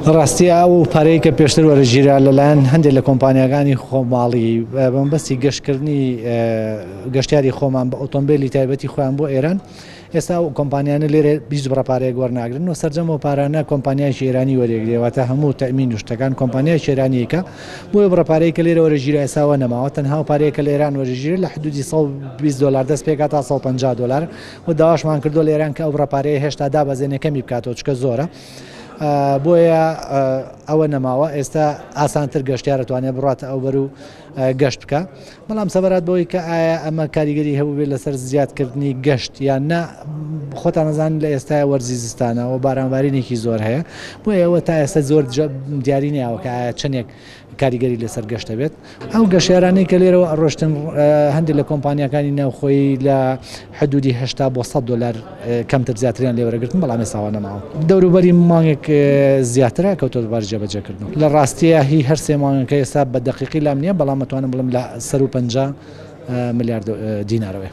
ڕاستی ئەو پارەی کە پێشتر وەرەگیرا لەلایەن هەندێک لە کۆمپانیەکانی خۆماڵی بەمبەستی گەشتکردنی گەشتیاری خۆمان بە ئۆتۆمبیلی تایبەتی خۆیان بۆ ئێران ئێستا و کۆمپانیانە لێرە 20 پارەیەک وەرناگرن و سەرجەمەوە پارانە کۆمپانیای شێرانی وەرەگرێتە هەموو تەمین و شتەکان کۆمپانیای شێرانیەکە بۆیە بڕەپارەی کە لێرە وەرەگیرا ئێساوە نەماوە تەنها پارەیەکە لە ئێران وەرەگیرێت لە حدودی $120 دەست پێکات تا $150 و داواشمان کردو لە ئێران کە ئەو بڕەپارەیە هێشتا دابەزێنەکەمی بکاتەوە چکە زۆرە بۆیە ئەوە نەماوە ئێستا ئاسانتر گەشتیارە توانێت بڕاتە ئەو بەر و گەشت بکە بەڵام سەبارەت بەوەی کە ئایا ئەمە کاریگەری هەبوو بێت لەسەر زیادکردنی گەشت یان نا خۆتان نەزانن لە ئێستای وەرزی زستانەوە بارانبارینێکی زۆر هەیە بۆیە ئەوە تا ئێستا زۆر دیاری نیاوە کە ئایا چەندێک کاریگەری لەسەر گەشتە بێت ئەو گەشتیارانەی کە لێرەوە ئەڕۆشتن هەندێک لە کۆمپانیەکانی ناوخۆی لە حدودی $80 بۆ $100 کەمتر زیاتریان لێوەرەگرتن بەڵام ئێستاوە نەماوە دەوروبەری مانگێک زیاترە کەوتۆ دووبارە جێبەجێکردن لە ڕاستیە هی هەر سێ مانگەکە ئێستا بە دەقیقی لام نییە بەڵام متوانم بڵم لە 150 ملیارد دینارەوەی